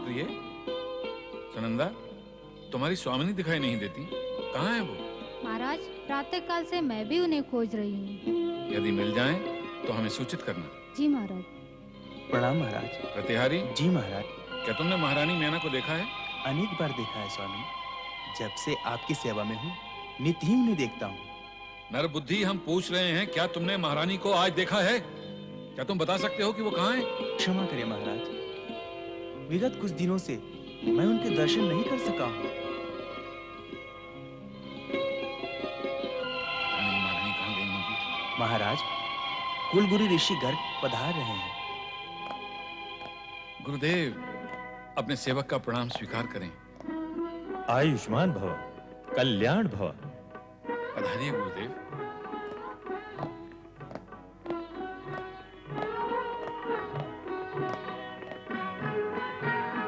प्रिय। सुनंदा, तुम्हारी स्वामिनी दिखाई नहीं देती, कहाँ है वो? महाराज, प्रातः काल से मैं भी उन्हें खोज रही हूँ। यदि मिल जाएं तो हमें सूचित करना। जी महाराज। प्रणाम महाराज। प्रतिहारी। जी महाराज। क्या तुमने महारानी मैना को देखा है? अनेक बार देखा है स्वामी, जब से आपकी सेवा में हूँ नित्य ही उन्हें देखता हूँ। नर बुद्धि, हम पूछ रहे हैं, क्या तुमने महारानी को आज देखा है? क्या तुम बता सकते हो कि वो कहाँ है? क्षमा करें महाराज, विगत कुछ दिनों से मैं उनके दर्शन नहीं कर सका हूँ। महारानी कहाँ गई होगी? महाराज, कुलगुरु ऋषि गर्ग पधार रहे हैं। गुरुदेव, अपने सेवक का प्रणाम स्वीकार करें। आयुष्मान भव, कल्याण भव। पधारिए गुरुदेव।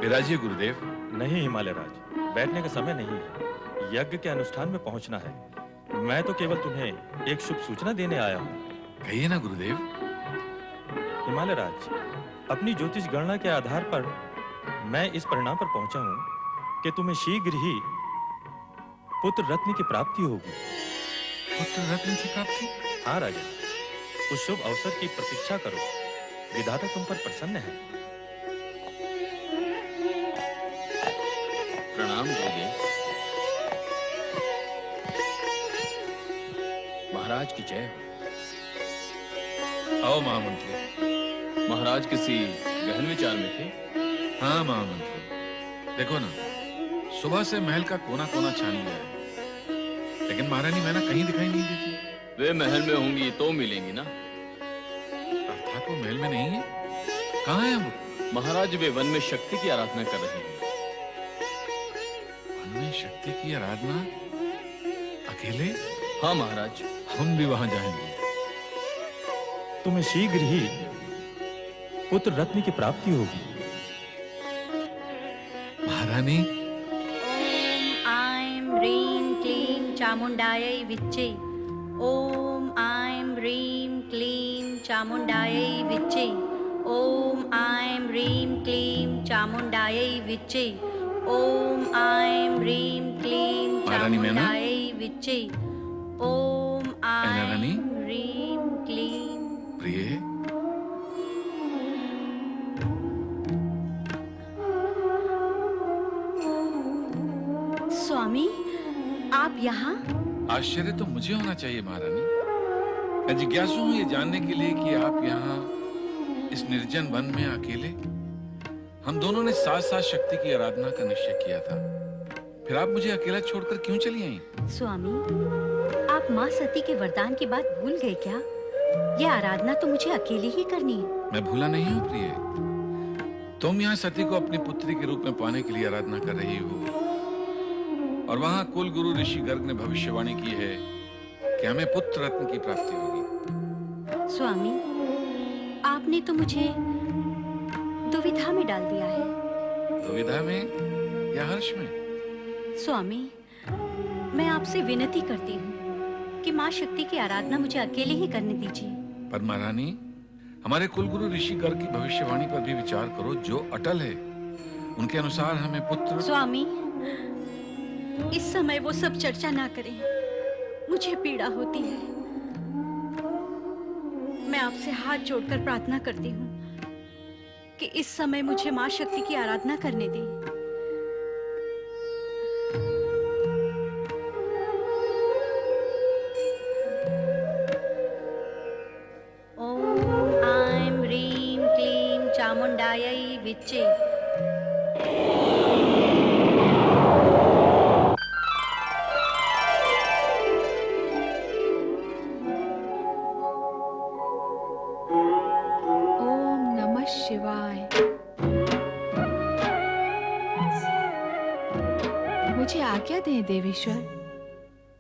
विराजिए गुरुदेव। नहीं हिमालय राज, बैठने का समय नहीं है, यज्ञ के अनुष्ठान में पहुंचना है। मैं तो केवल तुम्हें एक शुभ सूचना देने आया हूँ। कहिए ना गुरुदेव। हिमालय राज, अपनी ज्योतिष गणना के आधार पर मैं इस परिणाम पर पहुंचा हूँ कि तुम्हें शीघ्र ही पुत्र रत्न की प्राप्ति होगी। पुत्र रत्न की प्राप्ति? हाँ राजा, उस शुभ अवसर की प्रतीक्षा करो, विधाता तुम पर प्रसन्न है। प्रणाम गुरुदेव। महाराज की जय हो। आओ महामंत्री। महाराज किसी गहन विचार में थे? हाँ महामंत्री, देखो ना, सुबह से महल का कोना कोना छान लिया है, लेकिन महारानी मैना कहीं दिखाई नहीं देती। वे महल में होंगी तो मिलेंगी ना। अर्थात वो महल में नहीं है। कहाँ है वो? महाराज, वे वन में शक्ति की आराधना कर रहे हैं। वन में शक्ति की आराधना? अकेले? हाँ महाराज। हम भी वहां जाएंगे। तुम्हें शीघ्र ही पुत्र रत्न की प्राप्ति होगी। महारानी। ओम आइम ह्रीं क्लीं चामुंडायै विच्चे। ओम आइम ह्रीं क्लीं चामुंडायै विच्चे। ओम आइम ह्रीं क्लीं चामुंडायै विच्चे। ओम आइम ह्रीं क्लीं चामुंडायै विच्चे। ओम आइम ह्रीं क्लीं। प्रिय, स्वामी, आप यहाँ? आश्चर्य तो मुझे होना चाहिए महारानी। मैं जिज्ञासु हूँ ये जानने के लिए कि आप यहाँ इस निर्जन वन में अकेले। हम दोनों ने साथ साथ शक्ति की आराधना का निश्चय किया था, फिर आप मुझे अकेला छोड़कर क्यों चली आई? स्वामी, आप माँ सती के वरदान की बात भूल गए क्या? यह आराधना तो मुझे अकेले ही करनी है। मैं भूला नहीं हूँ प्रिय। तुम यहाँ सती को अपनी पुत्री के रूप में पाने के लिए आराधना कर रही हो, और वहां कुल गुरु ऋषि गर्ग ने भविष्यवाणी की है कि हमें पुत्र रत्न की प्राप्ति होगी। स्वामी, आपने तो मुझे दुविधा में डाल दिया है। दुविधा में या हर्ष में? स्वामी, मैं आपसे विनती करती हूँ कि माँ शक्ति की आराधना मुझे अकेले ही करने दीजिए। पर महारानी, हमारे कुलगुरु ऋषि गर्ग की भविष्यवाणी पर भी विचार करो, जो अटल है। उनके अनुसार हमें पुत्र। स्वामी, इस समय वो सब चर्चा ना करें, मुझे पीड़ा होती है। मैं आपसे हाथ जोड़कर प्रार्थना करती हूँ कि इस समय मुझे माँ शक्ति की आराधना करने दें। ओम आइम ह्रीं क्लीं चामुंडायै विच्चे। शिवाय। मुझे आज्ञा दें देवेश्वर।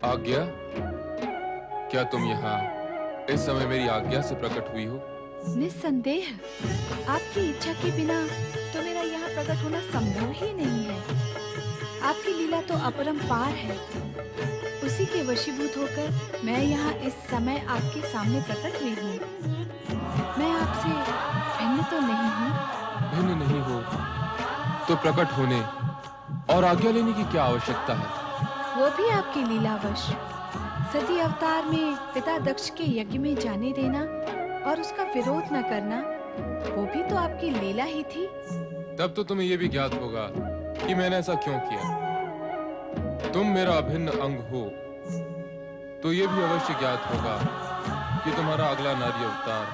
आज्ञा? क्या तुम यहाँ इस समय मेरी आज्ञा से प्रकट हुई हो? निस्संदेह, आपकी इच्छा के बिना तो मेरा यहाँ प्रकट होना संभव ही नहीं है। आपकी लीला तो अपरंपार है, उसी के वशीभूत होकर मैं यहाँ इस समय आपके सामने प्रकट हुई हूँ। मैं आपसे भिन्न तो नहीं हूँ? भिन्न नहीं हो, तो प्रकट होने और आज्ञा लेने की क्या आवश्यकता है? वो भी आपकी लीलावश। सती अवतार में पिता दक्ष के यज्ञ में जाने देना और उसका विरोध न करना, वो भी तो आपकी लीला ही थी। तब तो तुम्हें यह भी ज्ञात होगा कि मैंने ऐसा क्यों किया। तुम मेरा अभिन्न अंग हो तो यह भी अवश्य ज्ञात होगा कि तुम्हारा अगला नारी अवतार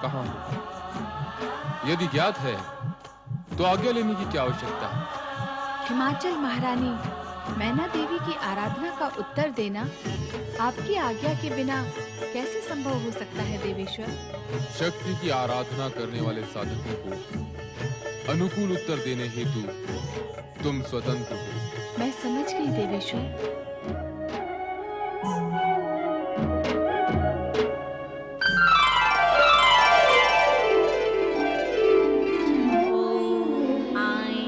कहाँ हो। यदि ज्ञात है तो आज्ञा लेने की क्या आवश्यकता है? हिमाचल महारानी मैना देवी की आराधना का उत्तर देना आपकी आज्ञा के बिना कैसे संभव हो सकता है देवेश्वर? शक्ति की आराधना करने वाले साधकों को अनुकूल उत्तर देने हेतु तुम स्वतंत्र हो। मैं समझ गई देवेश्वर। ओम ऐं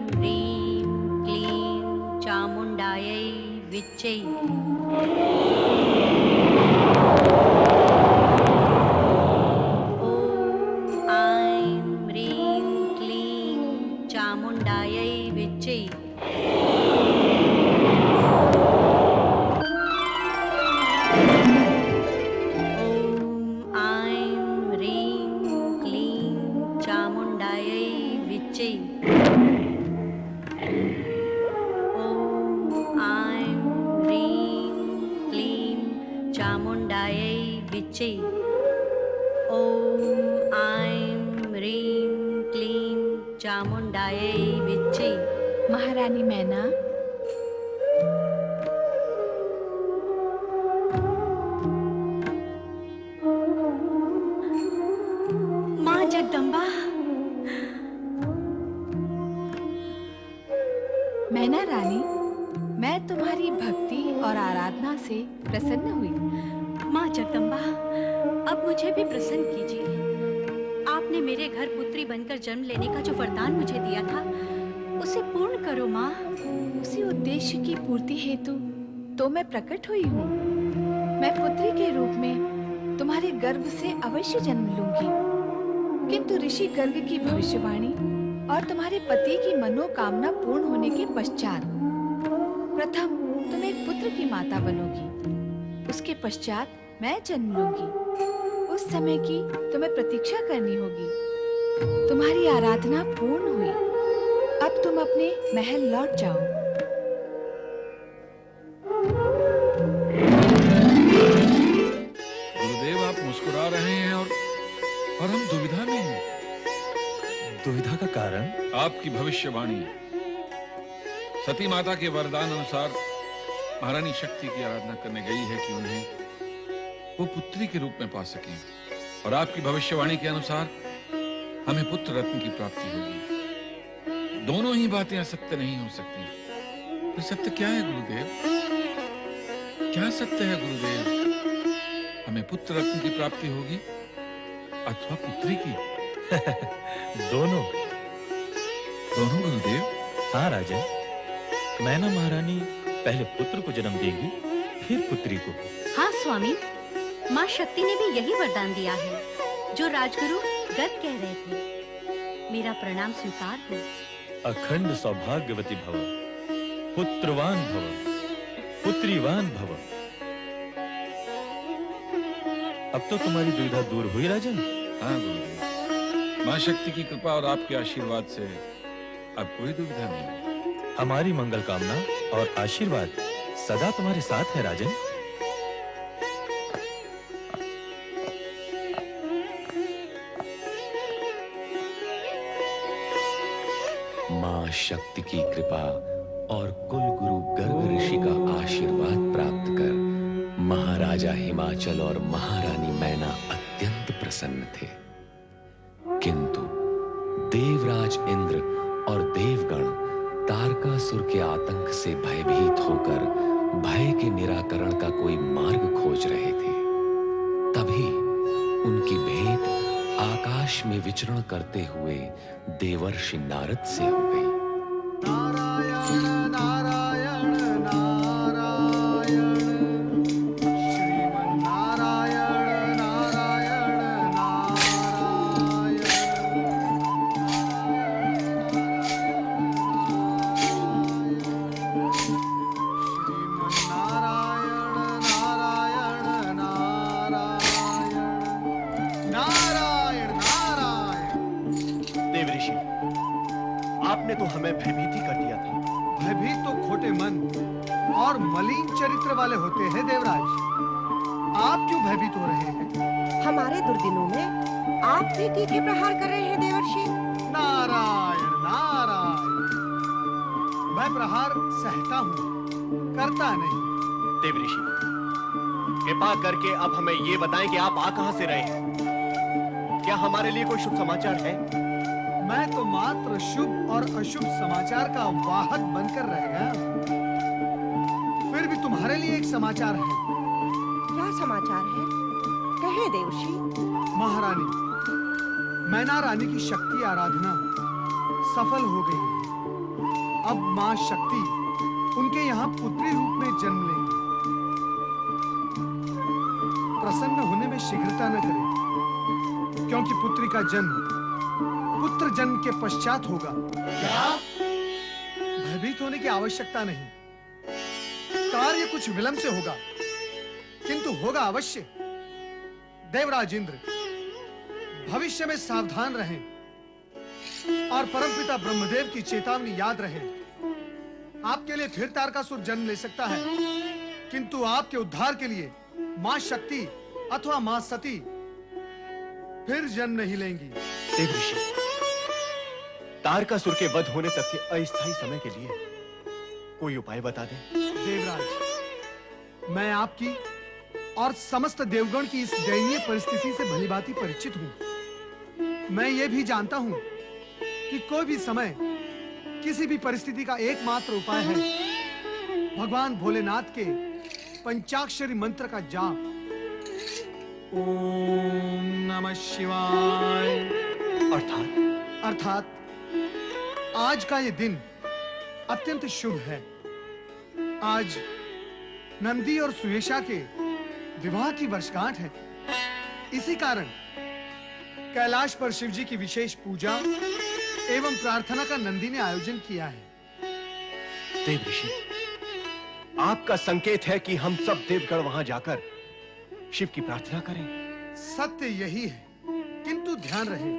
ह्रीं क्लीं चामुण्डायै विच्चै। ओम ऐं ह्रीं क्लीं चामुण्डायै विच्चै। ओम ऐं ह्रीं क्लीं चामुण्डायै विच्चै। ओम ऐं ह्रीं क्लीं चामुण्डायै विच्चै। ओम ऐं ह्रीं क्लीं चामुण्डायै विच्चै। महारानी मैना, माँ जगदम्बा, मैना रानी, मैं तुम्हारी भक्ति और आराधना से प्रसन्न हुई। माँ जगदम्बा, अब मुझे भी प्रसन्न कीजिए। आपने मेरे घर पुत्री बनकर जन्म लेने का जो वरदान मुझे दिया था, उसे पूर्ण करो माँ। उसी उद्देश्य की पूर्ति हेतु तो मैं प्रकट हुई हूँ। मैं पुत्री के रूप में तुम्हारे गर्भ से अवश्य जन्म लूंगी, किंतु ऋषि गर्ग की भविष्यवाणी और तुम्हारे पति की मनोकामना पूर्ण होने के पश्चात प्रथम तुम एक पुत्र की माता बनोगी, उसके पश्चात मैं जन्म लूंगी। उस समय की तुम्हें प्रतीक्षा करनी होगी। तुम्हारी आराधना पूर्ण हुई, अब तुम अपने महल लौट जाओ। गुरुदेव, आप मुस्कुरा रहे हैं और हम दुविधा में हैं। दुविधा का कारण? आपकी भविष्यवाणी सती माता के वरदान अनुसार महारानी शक्ति की आराधना करने गई है कि उन्हें वो पुत्री के रूप में पा सकें, और आपकी भविष्यवाणी के अनुसार हमें पुत्र रत्न की प्राप्ति होगी। दोनों ही बातें असत्य नहीं हो सकती। तो सत्य क्या है गुरुदेव? क्या सत्य है गुरुदेव? हमें पुत्र रत्न की प्राप्ति होगी अथवा पुत्री की? दोनों। दोनों गुरुदेव? हाँ राजन, मैना महारानी पहले पुत्र को जन्म देगी, फिर पुत्री को। हाँ स्वामी, माँ शक्ति ने भी यही वरदान दिया है जो राजगुरु गर्ग कह रहे थे। मेरा प्रणाम स्वीकार हो। अखंड सौभाग्यवती भव, पुत्रवान भव, पुत्रीवान भव। अब तो तुम्हारी दुविधा दूर हुई राजन? हाँ गुरुदेव, माँ शक्ति की कृपा और आपके आशीर्वाद से अब कोई दुविधा नहीं। हमारी मंगल कामना और आशीर्वाद सदा तुम्हारे साथ है राजन। मां शक्ति की कृपा और कुल गुरु गर्ग ऋषि का आशीर्वाद प्राप्त कर महाराजा हिमाचल और महारानी मैना अत्यंत प्रसन्न थे। किंतु देवराज इंद्र और देवगण तारकासुर के आतंक से भयभीत होकर भय के निराकरण का कोई मार्ग खोज रहे थे। तभी उनकी भेंट आकाश में विचरण करते हुए देवर्षि नारद से हो गई। आपने तो हमें भयभीति कर दिया था। भयभीत तो खोटे मन और मलिन चरित्र वाले होते हैं देवराज। आप क्यों भयभीत हो रहे हैं? हमारे दुर्दिनों में आप भी तीखे प्रहार कर रहे हैं देवर्षि। नारायण नारायण, मैं प्रहार सहता हूँ, करता नहीं। देवऋषि, कृपा करके अब हमें ये बताएं कि आप आ कहां से रहे हैं? क्या हमारे लिए कोई शुभ समाचार है? मैं तो मात्र शुभ और अशुभ समाचार का वाहक बनकर रह गया। फिर भी तुम्हारे लिए एक समाचार है। क्या समाचार है? कहे देवर्षि। महारानी, मैना रानी की शक्ति आराधना सफल हो गई है। अब मां शक्ति उनके यहाँ पुत्री रूप में जन्म लेंगी। प्रसन्न होने में शीघ्रता न करें, क्योंकि पुत्री का जन्म पुत्र जन्म के पश्चात होगा। क्या? भयभीत होने की आवश्यकता नहीं। कार्य कुछ विलंब से होगा, किंतु होगा अवश्य। देवराज इंद्र, भविष्य में सावधान रहें और परमपिता ब्रह्मदेव की चेतावनी याद रहे। आपके लिए फिर तारकासुर जन्म ले सकता है, किंतु आपके उद्धार के लिए मां शक्ति अथवा मां सती फिर जन्म नहीं लेंगी। देवऋषि, तारकासुर के वध होने तक के अस्थायी समय के लिए कोई उपाय बता दें। देवराज, मैं आपकी और समस्त देवगण की इस दयनीय परिस्थिति से भलीभांति परिचित हूं। मैं ये भी जानता हूं कि कोई भी समय, किसी भी परिस्थिति का एकमात्र उपाय है भगवान भोलेनाथ के पंचाक्षरी मंत्र का जाप। ओम नमः शिवाय। अर्थात आज का ये दिन अत्यंत शुभ है। आज नंदी और सुयेशा के विवाह की वर्षगांठ है। इसी कारण कैलाश पर शिव जी की विशेष पूजा एवं प्रार्थना का नंदी ने आयोजन किया है। देवऋषि, आपका संकेत है कि हम सब देवगण वहां जाकर शिव की प्रार्थना करें। सत्य यही है, किंतु ध्यान रहे,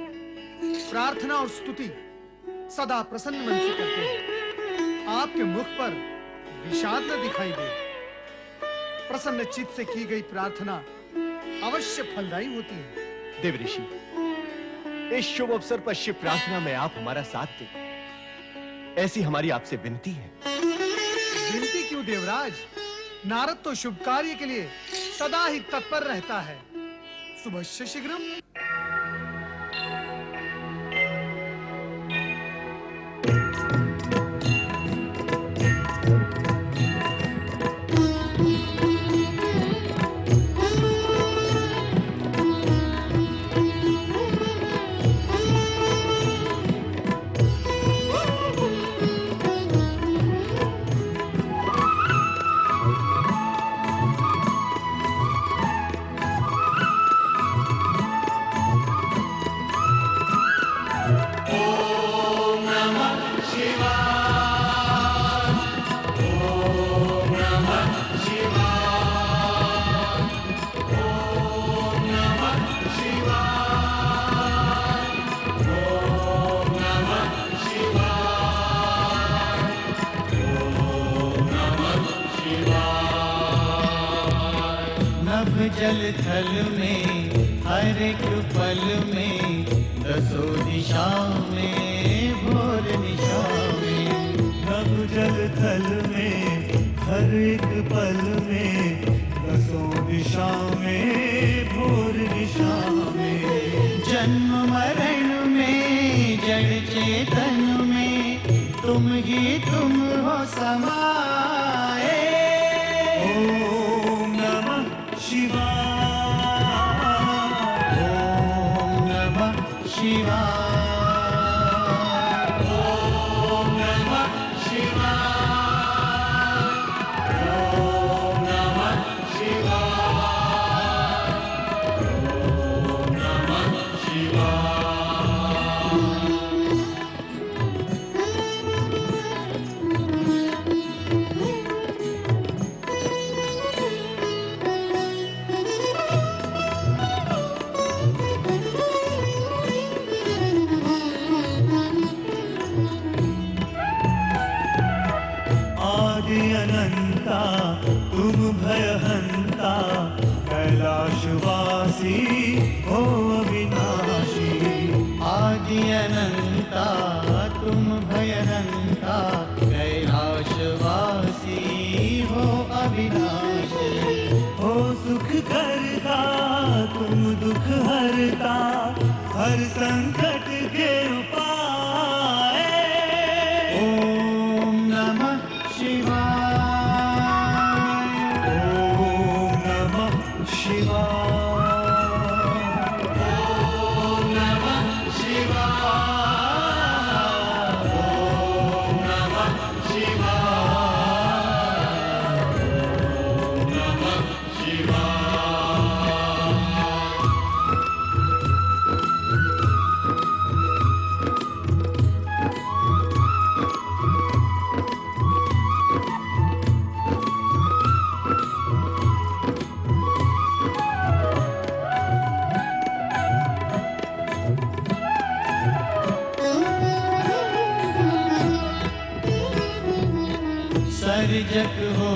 प्रार्थना और स्तुति सदा प्रसन्न मन से करते हैं। आपके मुख पर विषाद न दिखाई दे। प्रसन्न चित्त से की गई प्रार्थना अवश्य फलदायी होती है। देवऋषि, इस शुभ अवसर पर शिव प्रार्थना में आप हमारा साथ दें, ऐसी हमारी आपसे विनती है। विनती क्यों देवराज? नारद तो शुभ कार्य के लिए सदा ही तत्पर रहता है। शुभस्य शीघ्रम। जल थल में हर एक पल में दसों दिशा में भोर निशा में। नभ जल थल में हर एक पल में दसों दिशा में भोर निशा में। जन्म मरण में जड़ चेतन में तुम ही तुम हो समाए। ओम नमः शिवाय, ओम नमः शिवाय, ओम नमः शिवाय, ओम नमः शिवाय, ओम नमः शिवाय। आदि अनंता तुम भयहंता कैलाशवासी हो अविनाशी। आदि अनंता तुम भयहंता कैलाशवासी हो अविनाशी। हो सुख करता तुम दुख हरता हर संकट के उपाय। ओम नमः शिवाय। ओम नमः शिवाय। ओम नमः शिवाय। ओम नमः शिवाय। ओम नमः शिवाय। सर्जक हो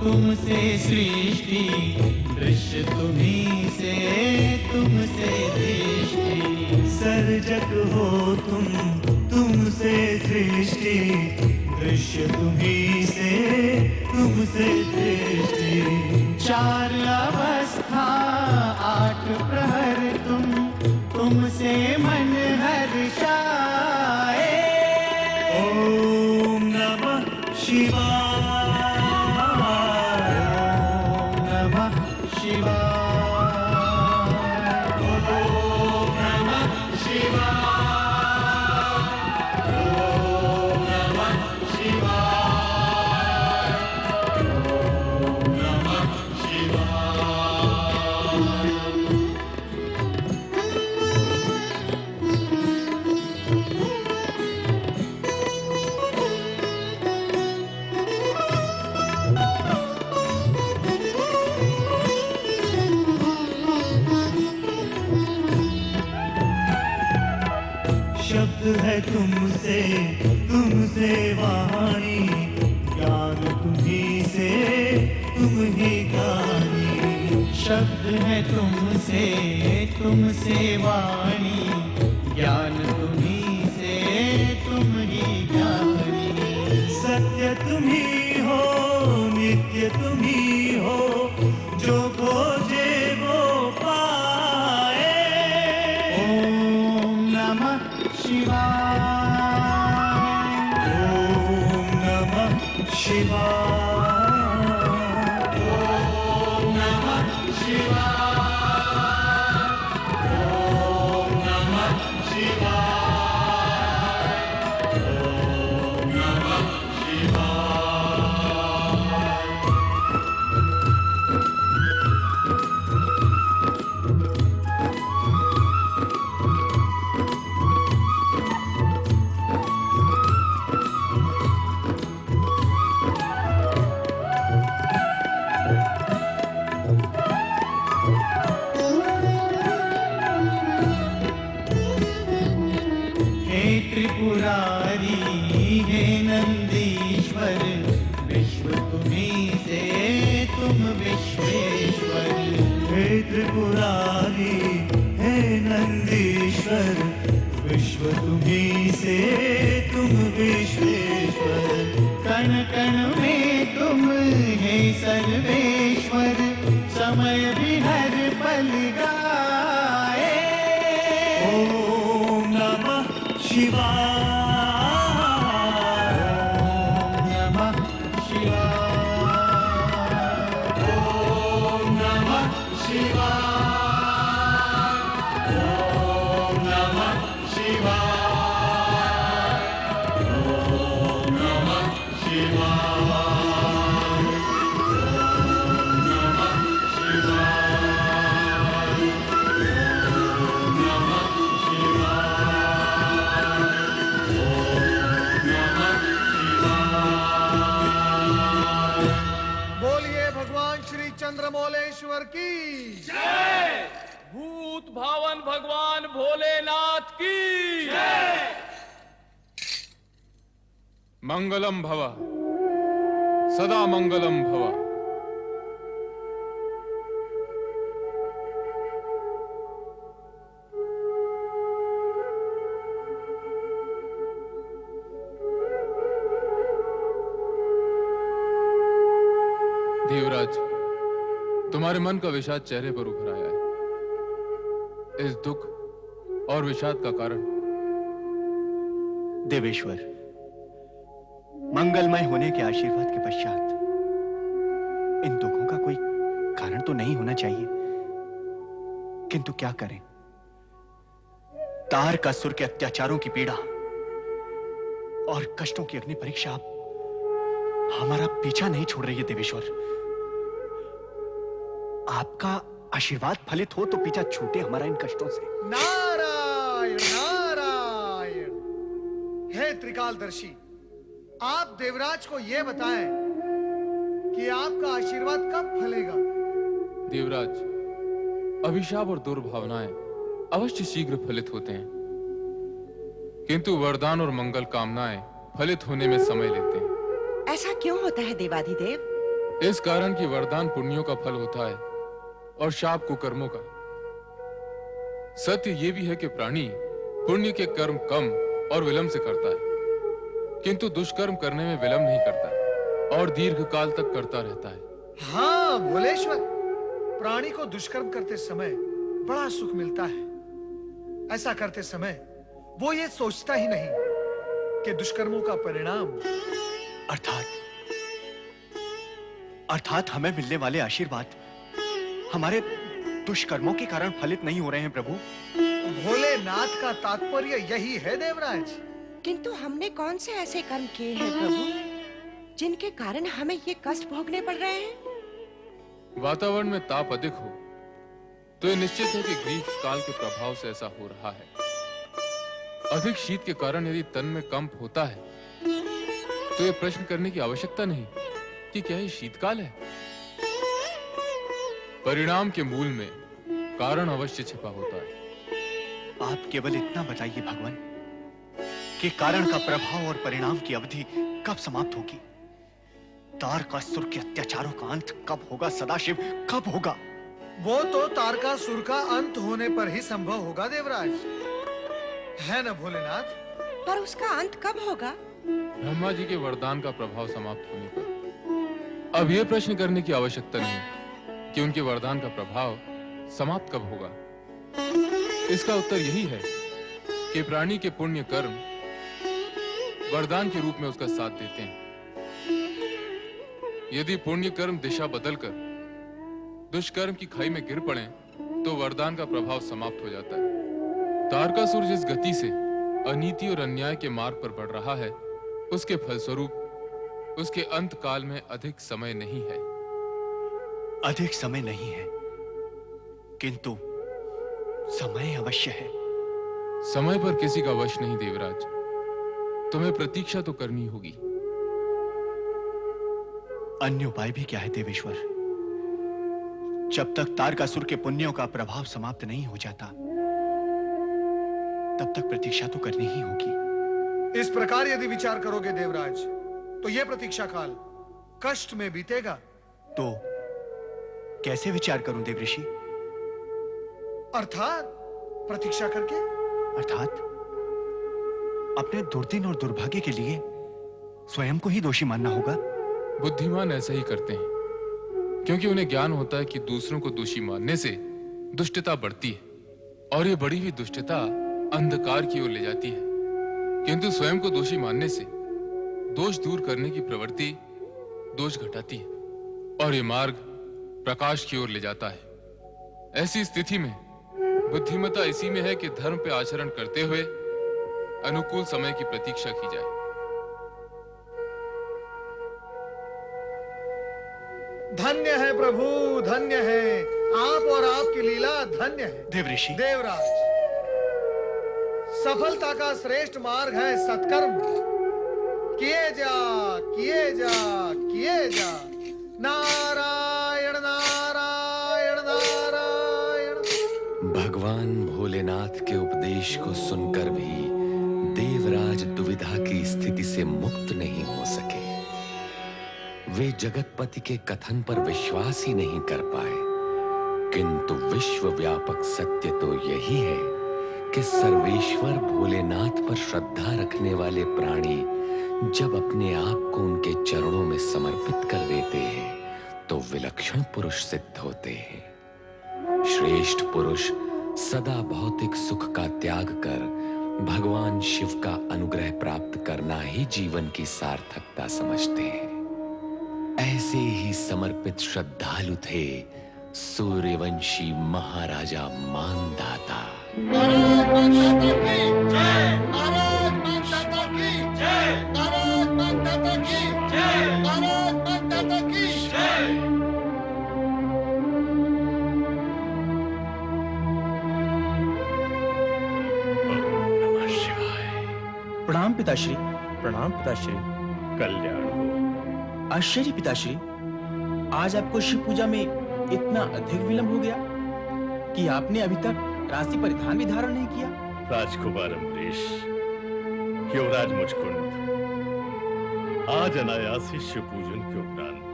तुमसे सृष्टि। दृश्य तुम्हीं से तुमसे दृष्टि। सर्जक हो तुमसे सृष्टि। दृश्य तुम्हीं से तुमसे दृष्टि। चार अवस्था आठ प्रहर तुमसे मन हर्षाए। ओम नमः शिवाय। ओम नमः शिवाय। ओम नमः शिवाय। ओम नमः शिवाय। ओम नमः शब्द है तुमसे वाणी। ज्ञान तुम्हीं से तुम ही ज्ञानी। शब्द है तुमसे वाणी। ज्ञान तुम्हीं से तुम ही ज्ञानी। सत्य तुम्हीं हो नित्य तुम्हीं हो जो खोजे वो पाए। ओम नमः शिवाय। ओम नमः शिवाय। ओम नमः शिवाय। ओम नमः शिवाय। ओम नमः त्रिपुरारी हे नंदीश्वर। विश्व तुम्हीं से तुम विश्वेश्वर। हे त्रिपुरारी हे नंदीश्वर। विश्व तुम्हीं से तुम विश्वेश्वर। कण कण में तुम हे सर्वेश्वर। समय भी हर पल गाए। ओम नमः शिवाय। ओम नमः शिवाय। ओम नमः शिवाय। ओम नमः शिवाय। ओम नमः शिवाय। ओम नमः शिवाय। ओम नमः बोलिए भगवान श्री चंद्रमौलेश्वर की जय। भूत भावन भगवान भोलेनाथ की जय। मंगलम भव। सदा मंगलम भव। देवराज, तुम्हारे मन का विषाद चेहरे पर उभर आया है। इस दुख और विषाद का कारण? देवेश्वर, मंगलमय होने के आशीर्वाद के पश्चात इन दुखों का कोई कारण तो नहीं होना चाहिए, किंतु क्या करें? तारकासुर के अत्याचारों की पीड़ा और कष्टों की अग्नि परीक्षा हमारा पीछा नहीं छोड़ रही है। देवेश्वर, आपका आशीर्वाद फलित हो तो पीछा छूटे हमारा इन कष्टों से। नारायण नारायण। हे त्रिकालदर्शी, आप देवराज को यह बताएं कि आपका आशीर्वाद कब फलेगा। देवराज, अभिशाप और दुर्भावनाएं अवश्य शीघ्र फलित होते हैं, किंतु वरदान और मंगल कामनाएं फलित होने में समय लेते हैं। ऐसा क्यों होता है देवाधिदेव? इस कारण कि वरदान पुण्यों का फल होता है और शाप कुकर्मों का। सत्य यह भी है कि प्राणी पुण्य के कर्म कम और विलंब से करता है, किंतु दुष्कर्म करने में विलंब नहीं करता और दीर्घ काल तक करता रहता है। हाँ भोलेश्वर, प्राणी को दुष्कर्म करते समय बड़ा सुख मिलता है। ऐसा करते समय वो ये सोचता ही नहीं कि दुष्कर्मों का परिणाम अर्थात हमें मिलने वाले आशीर्वाद हमारे दुष्कर्मों के कारण फलित नहीं हो रहे हैं। प्रभु, भोलेनाथ का तात्पर्य यही है देवराज। किंतु हमने कौन से ऐसे कर्म किए हैं प्रभु जिनके कारण हमें ये कष्ट भोगने पड़ रहे हैं? वातावरण में ताप अधिक हो तो यह निश्चित है कि ग्रीष्म काल के प्रभाव से ऐसा हो रहा है। अधिक शीत के कारण यदि तन में कंप होता है तो यह प्रश्न करने की आवश्यकता नहीं कि क्या यह शीतकाल है। परिणाम के मूल में कारण अवश्य छिपा होता है। आप केवल इतना बताइए भगवान कि कारण का प्रभाव और परिणाम की अवधि कब समाप्त होगी? तारकासुर के अत्याचारों का अंत कब होगा? सदाशिव, कब होगा? वो तो तारकासुर का अंत होने पर ही संभव होगा देवराज, है न भोलेनाथ? पर उसका अंत कब होगा? ब्रह्मा जी के वरदान का प्रभाव समाप्त होने पर। अब यह प्रश्न करने की आवश्यकता नहीं कि उनके वरदान का प्रभाव समाप्त कब होगा। इसका उत्तर यही है कि प्राणी के पुण्य कर्म वरदान के रूप में उसका साथ देते हैं। यदि पुण्य कर्म दिशा बदलकर दुष्कर्म की खाई में गिर पड़े तो वरदान का प्रभाव समाप्त हो जाता है। तारकासुर जिस गति से अनीति और अन्याय के मार्ग पर बढ़ रहा है, उसके फलस्वरूप उसके अंत काल में अधिक समय नहीं है। अधिक समय नहीं है, किंतु समय अवश्य है। समय पर किसी का वश नहीं देवराज, तुम्हें प्रतीक्षा तो करनी होगी। अन्य उपाय भी क्या है देवेश्वर? जब तक तारकासुर के पुण्यों का प्रभाव समाप्त नहीं हो जाता तब तक प्रतीक्षा तो करनी ही होगी। इस प्रकार यदि विचार करोगे देवराज तो यह प्रतीक्षा काल कष्ट में बीतेगा। तो कैसे विचार करूं देवऋषि? अर्थात प्रतीक्षा करके? अर्थात अपने दुर्दिन और दुर्भाग्य के लिए स्वयं को ही दोषी मानना होगा। बुद्धिमान ऐसा ही करते हैं क्योंकि उन्हें ज्ञान होता है कि दूसरों को दोषी मानने से दुष्टता बढ़ती है और ये बढ़ी हुई दुष्टता अंधकार की ओर ले जाती है, किंतु स्वयं को दोषी मानने से दोष दूर करने की प्रवृत्ति दोष घटाती है और ये मार्ग प्रकाश की ओर ले जाता है। ऐसी स्थिति में बुद्धिमत्ता इसी में है कि धर्म पे आचरण करते हुए अनुकूल समय की प्रतीक्षा की जाए। धन्य है प्रभु, धन्य है आप और आपकी लीला धन्य है। देवऋषि, देवराज, सफलता का श्रेष्ठ मार्ग है सत्कर्म। किए जा, किए जा, किए जा। नारायण नारायण नारायण। भगवान भोलेनाथ के उपदेश को सुनकर भी देवराज दुविधा की स्थिति से मुक्त नहीं हो सके। वे जगतपति के कथन पर विश्वास ही नहीं कर पाए। किंतु विश्वव्यापक सत्य तो यही है कि सर्वेश्वर भोलेनाथ पर श्रद्धा रखने वाले प्राणी जब अपने आप को उनके चरणों में समर्पित कर देते हैं तो विलक्षण पुरुष सिद्ध होते हैं। श्रेष्ठ पुरुष सदा भौतिक सुख का त्याग कर भगवान शिव का अनुग्रह प्राप्त करना ही जीवन की सार्थकता समझते हैं। ऐसे ही समर्पित श्रद्धालु थे सूर्यवंशी महाराजा मानधाता। प्रणाम पिताश्री। प्रणाम पिताश्री। कल्याण हो। आश्चर्य पिताश्री, आज आपको शिव पूजा में इतना अधिक विलंब हो गया कि आपने अभी तक राशि परिधान भी धारण नहीं किया। राजकुमार अम्बरीश, युवराज मुचकुंद, आज अनायास ही शिव पूजन के उपरांत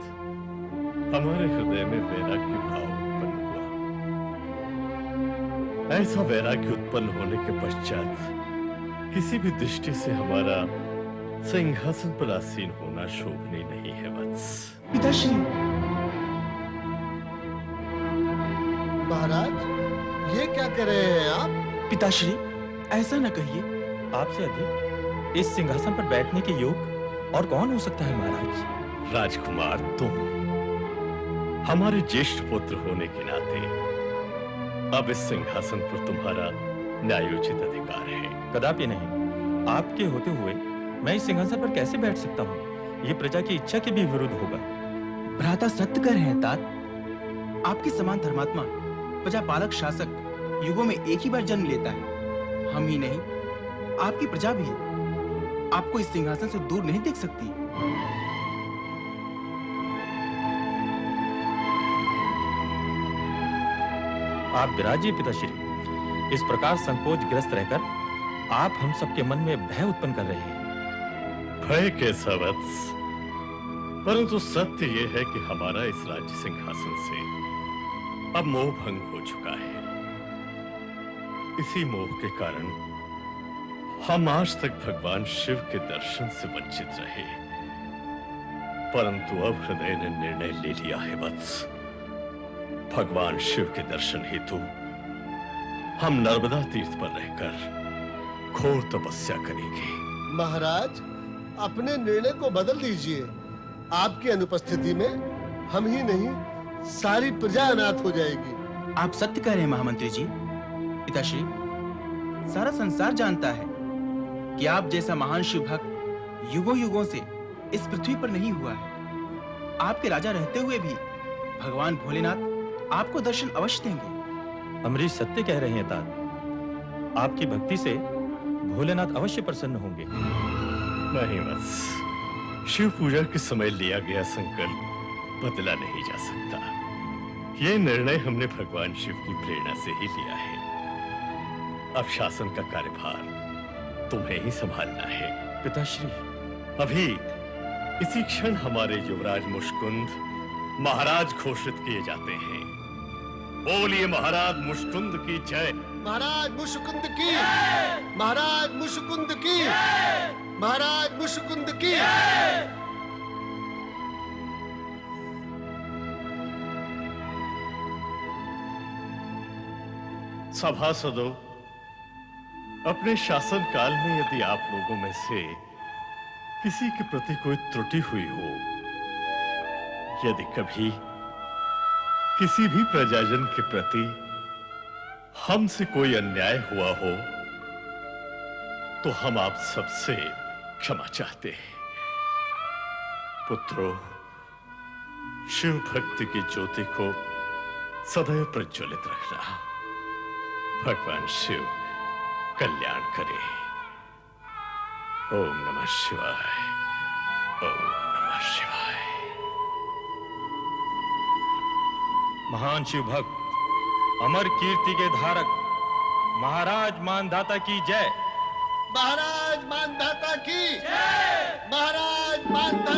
हमारे हृदय में वैराग्य भाव उत्पन्न हुआ। ऐसा वैराग्य उत्पन्न होने के पश्चात किसी भी दृष्टि से हमारा सिंहासन पर आसीन होना शोभनीय नहीं है वत्स। पिताश्री। महाराज, ये क्या कर रहे हैं आप? पिताश्री, ऐसा न कहिए। आपसे अधिक इस सिंहासन पर बैठने के योग और कौन हो सकता है महाराज? राजकुमार, तुम हमारे ज्येष्ठ पुत्र होने के नाते अब इस सिंहासन पर तुम्हारा न्यायोचित अधिकार है। कदापि नहीं। आपके होते हुए मैं इस सिंहासन पर कैसे बैठ सकता हूँ? ये प्रजा की इच्छा के भी विरुद्ध होगा। भ्राता सत्य कह रहे हैं तात। आपके समान धर्मात्मा प्रजा पालक शासक युगों में एक ही बार जन्म लेता है। हम ही नहीं, आपकी प्रजा भी आपको इस सिंहासन से दूर नहीं देख सकती। आप विराजिए पिताश्री। इस प्रकार संकोच ग्रस्त रहकर आप हम सबके मन में भय उत्पन्न कर रहे हैं। भय कैसा वत्स? परंतु सत्य यह है कि हमारा इस राज्य सिंहासन से अब मोह भंग हो चुका है। इसी मोह के कारण हम आज तक भगवान शिव के दर्शन से वंचित रहे। परंतु अब हृदय ने निर्णय ले लिया है वत्स। भगवान शिव के दर्शन हेतु हम नर्मदा तीर्थ पर रहकर घोर तपस्या करेंगे। महाराज, अपने निर्णय को बदल दीजिए। आपकी अनुपस्थिति में हम ही नहीं, सारी प्रजा अनाथ हो जाएगी। आप सत्य कह रहे हैं महामंत्री जी। पिताश्री, सारा संसार जानता है कि आप जैसा महान शिव भक्त युगों युगों से इस पृथ्वी पर नहीं हुआ है। आपके राजा रहते हुए भी भगवान भोलेनाथ आपको दर्शन अवश्य देंगे। अमरीश सत्य कह रहे हैं तात। आपकी भक्ति से भोलेनाथ अवश्य प्रसन्न होंगे। नहीं बस, शिव पूजा के समय लिया गया संकल्प बदला नहीं जा सकता। यह निर्णय हमने भगवान शिव की प्रेरणा से ही लिया है। अब शासन का कार्यभार तुम्हें ही संभालना है। पिताश्री, अभी इसी क्षण हमारे युवराज मुचकुंद महाराज घोषित किए जाते हैं। बोलिए महाराज मुचकुंद की जय। महाराज मुचकुंद की, महाराज मुचकुंद की, महाराज मुचकुंद की। सभासदों, अपने शासन काल में यदि आप लोगों में से किसी के प्रति कोई त्रुटि हुई हो, यदि कभी किसी भी प्रजाजन के प्रति हमसे कोई अन्याय हुआ हो, तो हम आप सबसे क्षमा चाहते हैं। पुत्रों, शिव भक्ति की ज्योति को सदैव प्रज्वलित रखना। भगवान शिव कल्याण करे। ओम नमः शिवाय। ओम नमः शिवाय। महान शिव भक्त, अमर कीर्ति के धारक महाराज मानधाता की जय। महाराज मानधाता की जय। महाराज मानधाता